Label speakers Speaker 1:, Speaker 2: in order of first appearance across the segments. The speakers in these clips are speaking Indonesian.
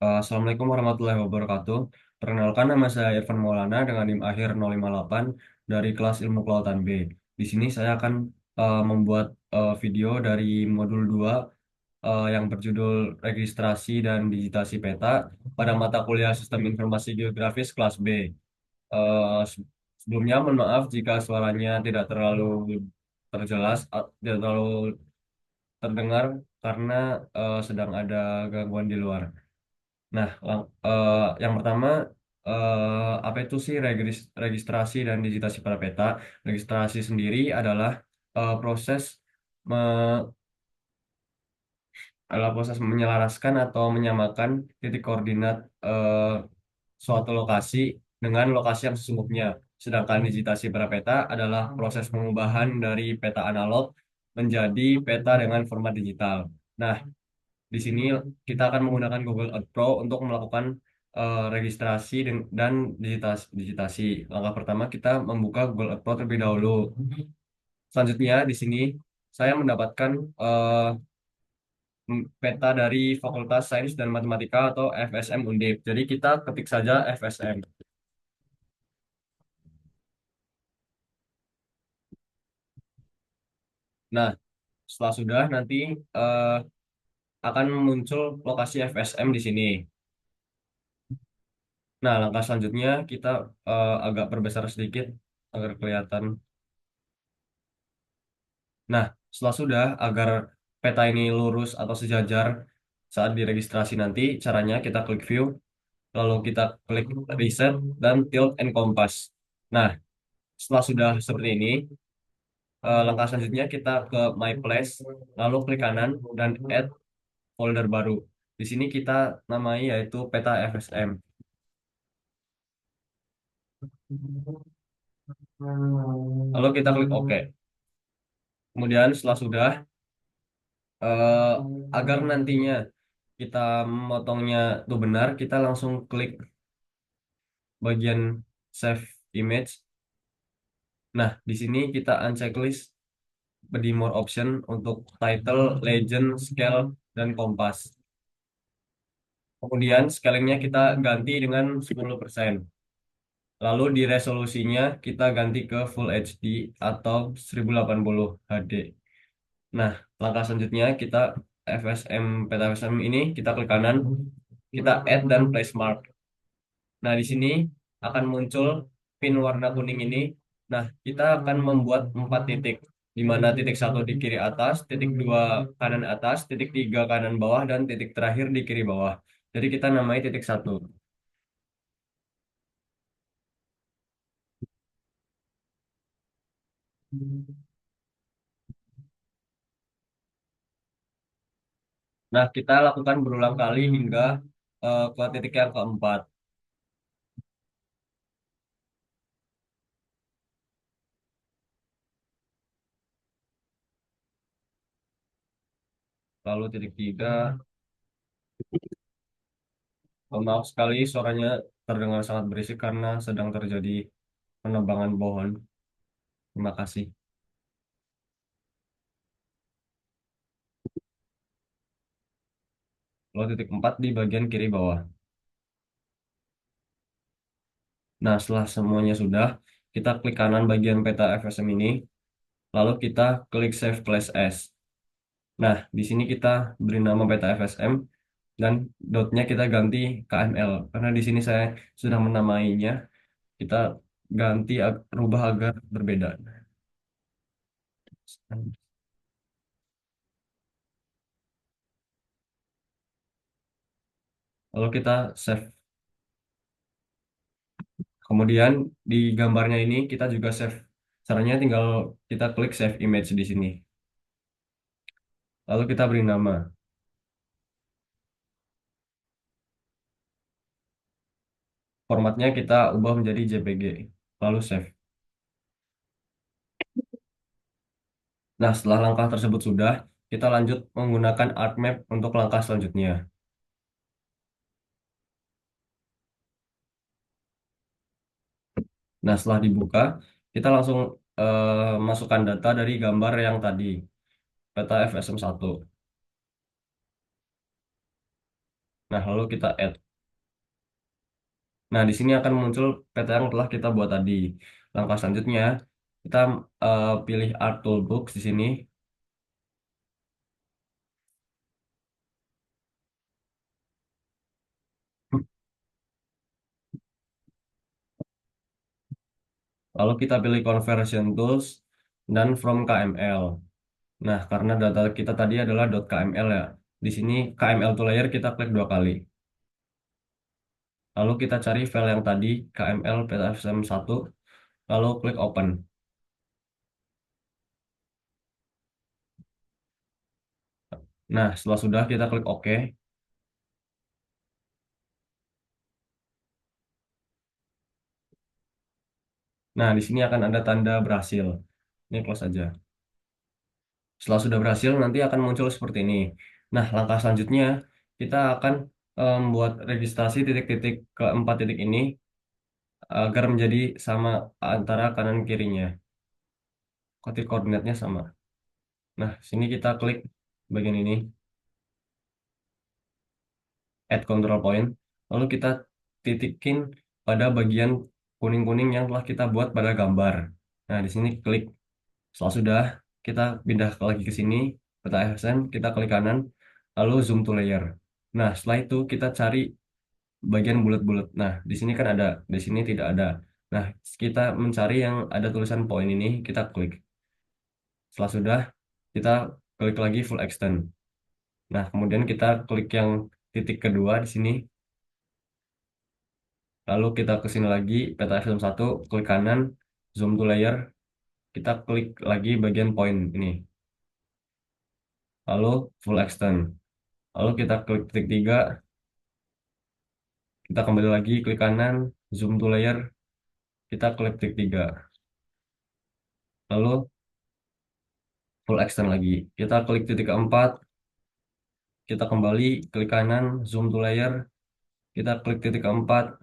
Speaker 1: Assalamualaikum warahmatullahi wabarakatuh. Perkenalkan, nama saya Irfan Maulana dengan NIM akhir 058 dari kelas Ilmu Kelautan B. Di sini saya akan membuat video dari modul 2 yang berjudul Registrasi dan Digitasi Peta pada mata kuliah Sistem Informasi Geografis kelas B. Sebelumnya mohon maaf jika suaranya tidak terlalu terjelas, tidak terlalu terdengar karena sedang ada gangguan di luar. Nah, yang pertama, apa itu sih registrasi dan digitasi pada peta? Registrasi sendiri adalah proses me- proses menyelaraskan atau menyamakan titik koordinat suatu lokasi dengan lokasi yang sesungguhnya. Sedangkan digitasi pada peta adalah proses pengubahan dari peta analog menjadi peta dengan format digital. Nah, di sini kita akan menggunakan Google Earth Pro untuk melakukan registrasi dan digitasi. Langkah pertama kita membuka Google Earth Pro terlebih dahulu. Selanjutnya di sini saya mendapatkan eh, peta dari Fakultas Sains dan Matematika atau FSM Undip. Jadi kita ketik saja FSM. Nah, setelah sudah nanti eh, akan muncul lokasi FSM di sini. Nah, langkah selanjutnya kita agak perbesar sedikit agar kelihatan. Nah, setelah sudah agar peta ini lurus atau sejajar saat diregistrasi nanti, caranya kita klik view, lalu kita klik reset dan tilt and compass. Nah, setelah sudah seperti ini, langkah selanjutnya kita ke My Place, lalu klik kanan dan add folder baru. Di sini kita namai yaitu peta FSM. Lalu kita klik OK. Kemudian setelah sudah, eh, agar nantinya kita memotongnya itu benar, kita langsung klik bagian save image. Nah, di sini kita unchecklist di more option untuk title, legend, scale, dan kompas. Kemudian scalingnya kita ganti dengan 10%. Lalu di resolusinya kita ganti ke Full HD atau 1080 HD. Nah, langkah selanjutnya kita peta FSM ini kita klik kanan, kita add dan place mark. Nah, di sini akan muncul pin warna kuning ini. Nah, kita akan membuat 4 titik, di mana titik satu di kiri atas, titik dua kanan atas, titik tiga kanan bawah, dan titik terakhir di kiri bawah. Jadi kita namai titik satu. Nah, kita lakukan berulang kali hingga ke titik yang keempat. Lalu titik tiga, maaf sekali suaranya terdengar sangat berisik karena sedang terjadi penebangan pohon. Terima kasih. Lalu titik empat di bagian kiri bawah. Nah, setelah semuanya sudah, kita klik kanan bagian peta FSM ini, lalu kita klik Save Place As. Nah, di sini kita beri nama peta FSM dan dotnya kita ganti KML. Karena di sini saya sudah menamainya, kita ganti rubah agar berbeda. Lalu kita save. Kemudian di gambarnya ini kita juga save. Caranya tinggal kita klik Save Image di sini. Lalu kita beri nama. Formatnya kita ubah menjadi JPG. Lalu save. Nah, setelah langkah tersebut sudah, kita lanjut menggunakan ArcMap untuk langkah selanjutnya. Nah, setelah dibuka, kita langsung masukkan data dari gambar yang tadi, peta FSM 1. Nah, lalu kita add. Nah, di sini akan muncul peta yang telah kita buat tadi. Langkah selanjutnya, kita pilih Art Toolbox di sini. Lalu kita pilih Conversion Tools dan From KML. Nah, karena data kita tadi adalah .kml ya. Di sini KML to layer kita klik 2 kali. Lalu kita cari file yang tadi, KML PetFSM1, lalu klik Open. Nah, setelah sudah kita klik OK. Nah, di sini akan ada tanda berhasil. Ini close aja. Setelah sudah berhasil, nanti akan muncul seperti ini. Nah, langkah selanjutnya, kita akan membuat registrasi titik-titik keempat titik ini agar menjadi sama antara kanan kirinya. Titik koordinatnya sama. Nah, sini kita klik bagian ini, Add Control Point. Lalu kita titikin pada bagian kuning-kuning yang telah kita buat pada gambar. Nah, di sini klik. Setelah sudah, kita pindah lagi ke sini, peta FSM, kita klik kanan, lalu zoom to layer. Nah, setelah itu kita cari bagian bulat-bulat. Nah, di sini kan ada, di sini tidak ada. Nah, kita mencari yang ada tulisan point ini, kita klik. Setelah sudah, kita klik lagi full extend. Nah, kemudian kita klik yang titik kedua di sini, lalu kita ke sini lagi, peta F1, klik kanan, zoom to layer, kita klik lagi bagian point ini, lalu full extend. Lalu kita klik titik 3, kita kembali lagi klik kanan, zoom to layer, kita klik titik 3, lalu full extend lagi. Kita klik titik keempat, kita kembali klik kanan, zoom to layer, kita klik titik keempat,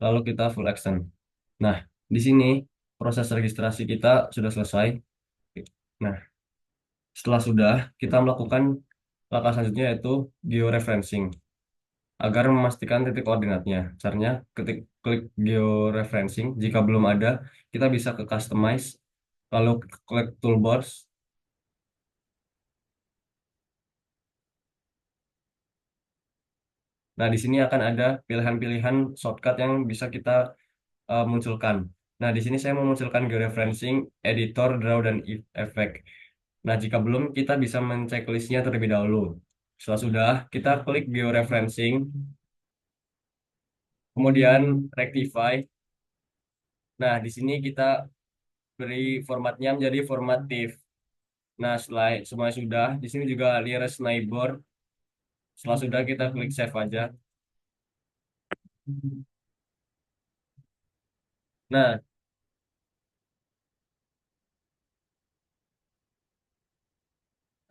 Speaker 1: lalu kita full extend. Nah, di sini proses registrasi kita sudah selesai. Nah, setelah sudah, kita melakukan langkah selanjutnya yaitu georeferencing agar memastikan titik koordinatnya. Caranya ketik klik georeferencing. Jika belum ada, kita bisa ke customize, lalu klik toolbars. Nah, di sini akan ada pilihan-pilihan shortcut yang bisa kita munculkan. Nah, di sini saya memunculkan georeferencing, editor, draw, dan effect. Nah, jika belum, kita bisa mencek terlebih dahulu. Setelah sudah, kita klik georeferencing, kemudian rectify. Nah, di sini kita beri formatnya menjadi format TIFF. Nah, setelah semua sudah, di sini juga nearest neighbor. Setelah sudah, kita klik save aja. Nah,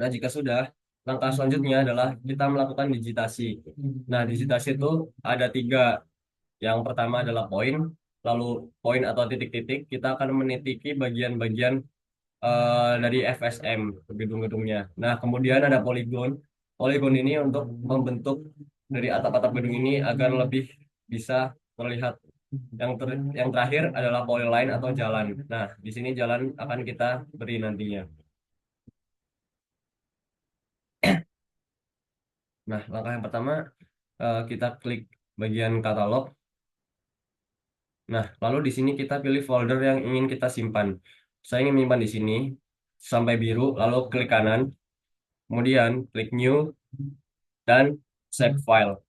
Speaker 1: jika sudah, langkah selanjutnya adalah kita melakukan digitasi. Nah, digitasi itu ada 3. Yang pertama adalah poin, lalu poin atau titik-titik, kita akan menitiki bagian-bagian dari FSM, gedung-gedungnya. Nah, kemudian ada poligon. Poligon ini untuk membentuk dari atap-atap gedung ini agar lebih bisa terlihat. Yang terakhir adalah polyline atau jalan. Nah, di sini jalan akan kita beri nantinya. Nah, langkah yang pertama kita klik bagian katalog. Nah, lalu di sini kita pilih folder yang ingin kita simpan. Saya ingin menyimpan di sini sampai biru, lalu klik kanan, kemudian klik new dan save file.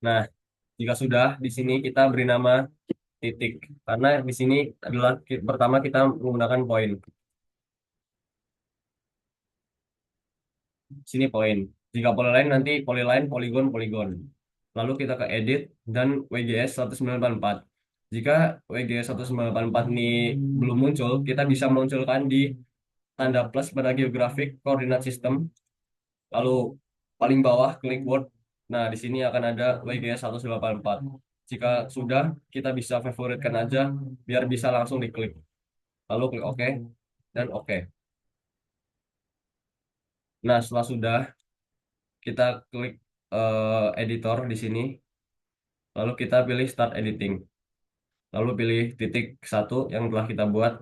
Speaker 1: Nah, jika sudah di sini kita beri nama titik karena di sini adalah pertama kita menggunakan poin. Sini poin. Jika polyline nanti polyline, polygon, polygon. Lalu kita ke edit dan WGS 1984. Jika WGS 1984 ini belum muncul, kita bisa munculkan di tanda plus pada geographic coordinate system. Lalu paling bawah klik Word. Nah, di sini akan ada WGS 1984. Jika sudah, kita bisa favoritkan aja biar bisa langsung diklik. Lalu klik OK dan OK. Nah, setelah sudah, kita klik editor di sini, lalu kita pilih start editing, lalu pilih titik satu yang telah kita buat,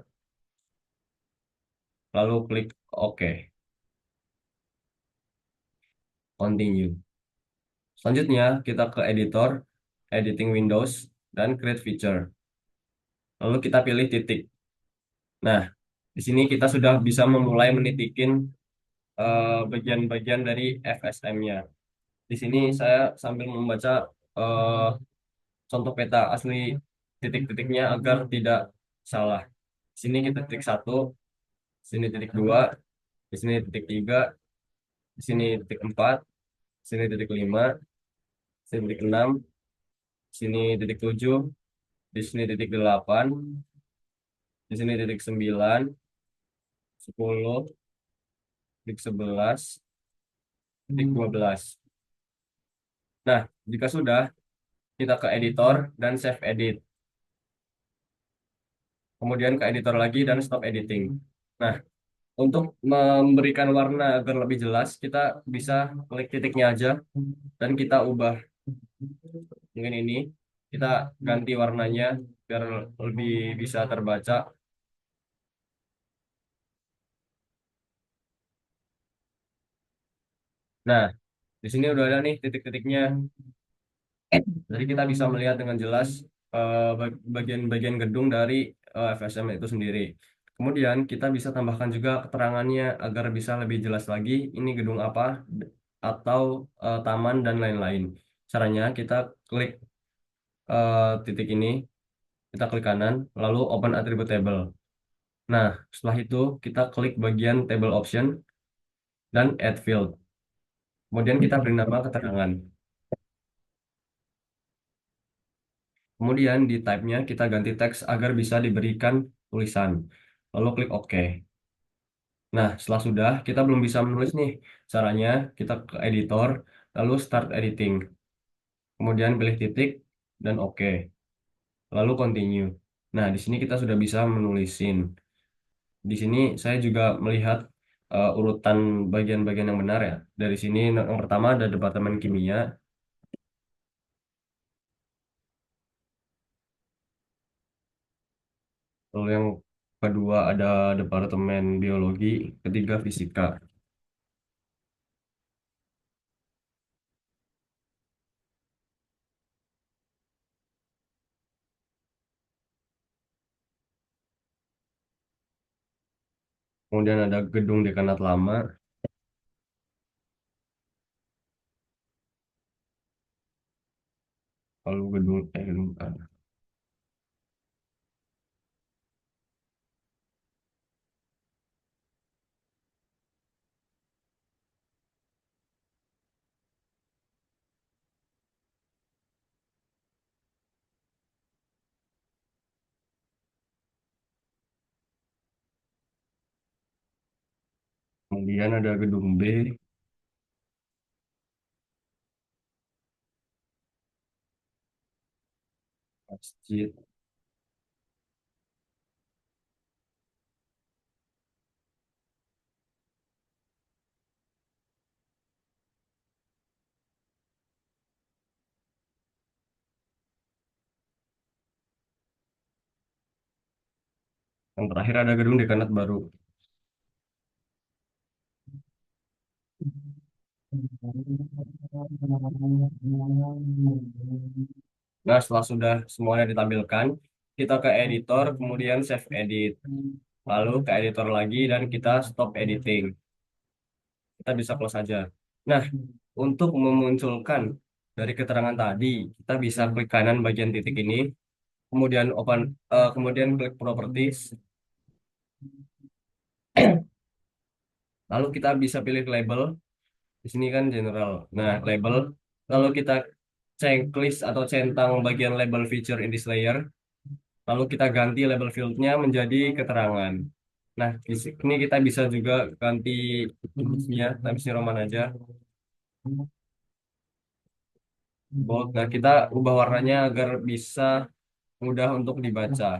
Speaker 1: lalu klik OK, continue. Selanjutnya kita ke editor, editing Windows, dan create feature. Lalu kita pilih titik. Nah, di sini kita sudah bisa memulai menitikin bagian-bagian dari FSM-nya. Di sini saya sambil membaca eh, contoh peta asli titik-titiknya agar tidak salah. Di sini kita titik satu, di sini titik dua, di sini titik tiga, di sini titik empat, di sini titik lima, di sini titik enam, di sini titik tujuh, di sini titik delapan, di sini titik sembilan, sepuluh, titik sebelas, titik 12. Nah, jika sudah, kita ke editor dan save edit. Kemudian ke editor lagi dan stop editing. Nah, untuk memberikan warna agar lebih jelas, kita bisa klik titiknya aja dan kita ubah mungkin ini. Kita ganti warnanya biar lebih bisa terbaca. Nah, di sini udah ada nih titik-titiknya. Jadi kita bisa melihat dengan jelas bagian-bagian gedung dari FSM itu sendiri. Kemudian kita bisa tambahkan juga keterangannya agar bisa lebih jelas lagi ini gedung apa atau taman dan lain-lain. Caranya kita klik titik ini, kita klik kanan, lalu open attribute table. Nah, setelah itu kita klik bagian table option dan add field. Kemudian kita beri nama keterangan. Kemudian di type-nya kita ganti teks agar bisa diberikan tulisan. Lalu klik OK. Nah, setelah sudah, kita belum bisa menulis nih. Caranya kita ke editor, lalu start editing. Kemudian pilih titik dan OK. Lalu continue. Nah, di sini kita sudah bisa menulisin. Di sini saya juga melihat urutan bagian-bagian yang benar ya. Dari sini yang pertama ada Departemen Kimia, lalu yang kedua ada Departemen Biologi, ketiga Fisika. Kemudian ada Gedung Dekanat Lama, lalu gedung kemudian ada Gedung B, masjid. Yang terakhir ada Gedung Dekanat Baru. Nah, setelah sudah semuanya ditampilkan, kita ke editor, kemudian save edit. Lalu ke editor lagi dan kita stop editing. Kita bisa close saja. Nah, untuk memunculkan dari keterangan tadi, kita bisa klik kanan bagian titik ini, kemudian kemudian klik properties, lalu kita bisa pilih label. Di sini kan general. Nah, label. Lalu kita checklist atau centang bagian label feature in this layer. Lalu kita ganti label fieldnya menjadi keterangan. Nah, di sini kita bisa juga ganti jenisnya, Times New Roman aja. Bold. Nah, kita ubah warnanya agar bisa mudah untuk dibaca.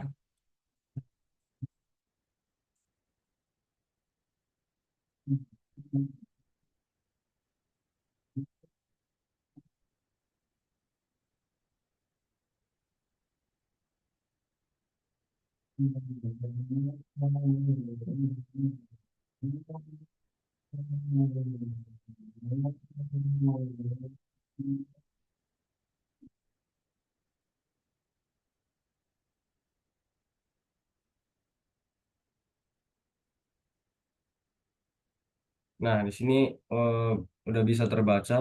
Speaker 1: Nah, di sini eh, udah bisa terbaca.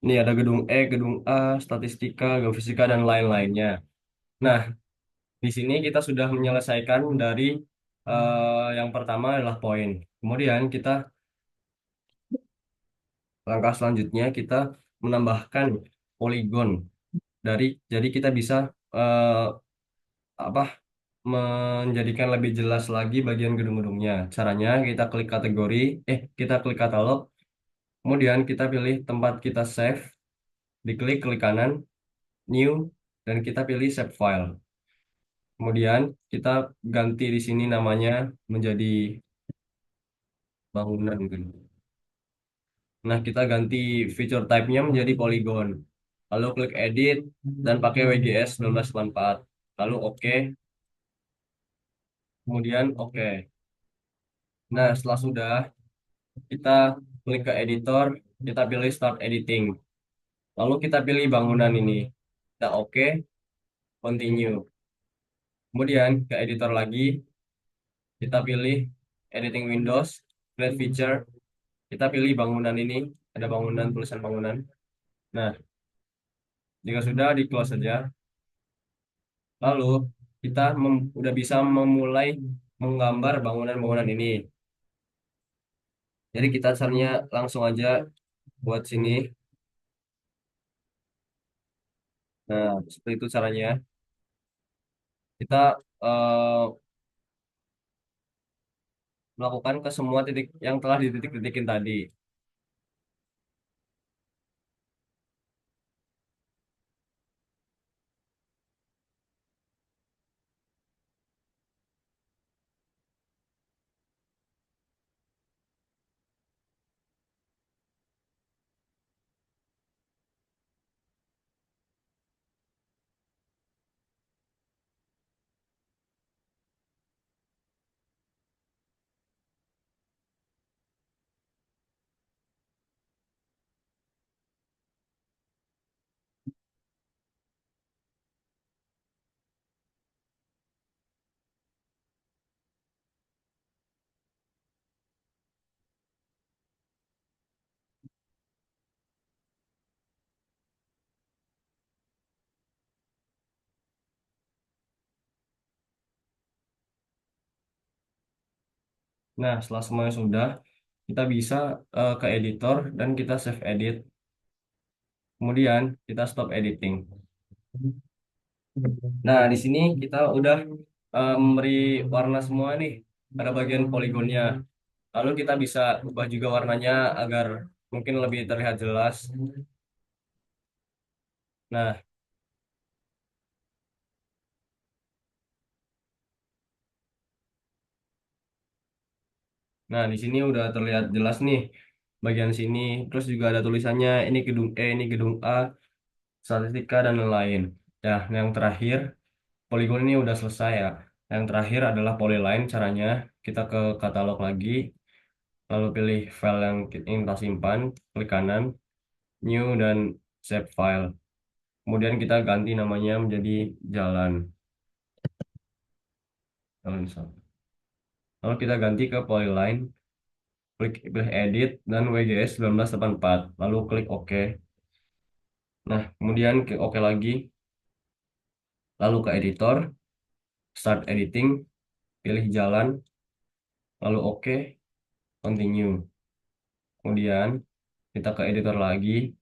Speaker 1: Ini ada gedung E, gedung A, statistika, geofisika, dan lain-lainnya. Nah, di sini kita sudah menyelesaikan dari yang pertama adalah poin. Kemudian langkah selanjutnya kita menambahkan poligon dari, jadi kita bisa eh, apa menjadikan lebih jelas lagi bagian gedung-gedungnya. Caranya kita klik kategori, kita klik katalog, kemudian kita pilih tempat kita save, diklik klik kanan, new, dan kita pilih save file. Kemudian kita ganti di sini namanya menjadi bangunan gitu. Nah, kita ganti feature type-nya menjadi polygon. Lalu klik edit dan pakai WGS 1984. Lalu oke, kemudian oke. Nah, setelah sudah, kita klik ke editor, kita pilih start editing. Lalu kita pilih bangunan ini. Kita oke, continue. Kemudian ke editor lagi, kita pilih editing Windows, create feature. Kita pilih bangunan ini, ada bangunan, tulisan bangunan. Nah, jika sudah, di close saja. Lalu kita udah bisa memulai menggambar bangunan-bangunan ini. Jadi kita caranya langsung aja buat sini. Nah, seperti itu caranya. Kita eh, melakukan ke semua titik yang telah dititik-titikin tadi. Nah, setelah semuanya sudah, kita bisa ke editor dan kita save edit. Kemudian kita stop editing. Nah, di sini kita udah memberi warna semua nih pada bagian poligonnya. Lalu kita bisa ubah juga warnanya agar mungkin lebih terlihat jelas. Nah, nah di sini udah terlihat jelas nih bagian sini. Terus juga ada tulisannya ini gedung E, ini gedung A, statistika dan lain-lain. Nah, yang terakhir poligon ini udah selesai ya. Yang terakhir adalah polyline. Caranya kita ke katalog lagi, lalu pilih file yang ingin kita simpan, klik kanan, new dan save file. Kemudian kita ganti namanya menjadi jalan. Jalan satu. Lalu kita ganti ke polyline, klik pilih edit dan WGS 1984. Lalu klik OK. Nah, kemudian klik OK lagi, lalu ke editor, start editing, pilih jalan, lalu OK, continue. Kemudian kita ke editor lagi,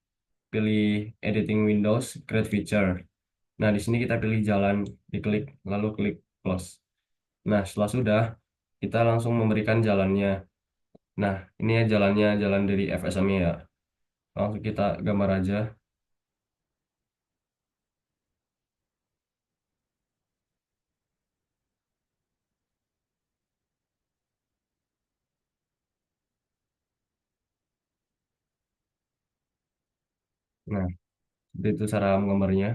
Speaker 1: pilih editing Windows, create feature. Nah, di sini kita pilih jalan, diklik, lalu klik close. Nah, setelah sudah, kita langsung memberikan jalannya. Nah, ini ya jalannya, jalan dari FSM ya. Langsung kita gambar aja. Nah, seperti itu cara menggambarnya.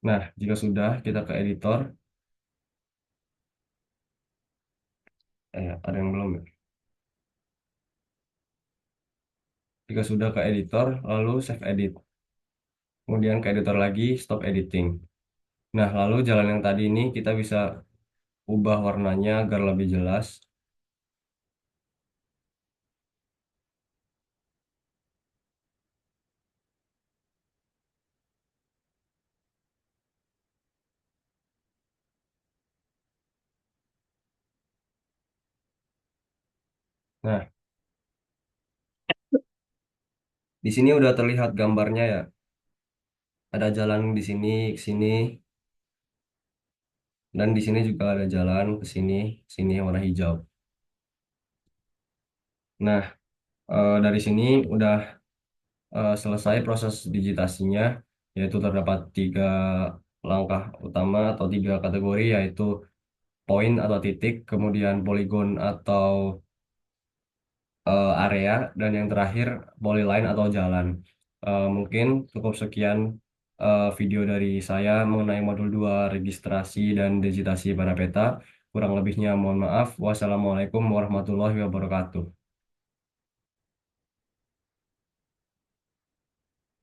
Speaker 1: Nah, jika sudah, kita ke editor. Ada yang belum ya? Jika sudah ke editor, lalu save edit. Kemudian ke editor lagi, stop editing. Nah, lalu jalan yang tadi ini kita bisa ubah warnanya agar lebih jelas. Nah, di sini udah terlihat gambarnya ya. Ada jalan di sini, ke sini, dan di sini juga ada jalan ke sini, sini yang warna hijau. Nah, dari sini udah selesai proses digitasinya, yaitu terdapat tiga langkah utama atau tiga kategori, yaitu poin atau titik, kemudian poligon atau area, dan yang terakhir polyline atau jalan. Mungkin cukup sekian video dari saya mengenai modul 2 registrasi dan digitasi pada peta. Kurang lebihnya mohon maaf. Wassalamualaikum warahmatullahi wabarakatuh.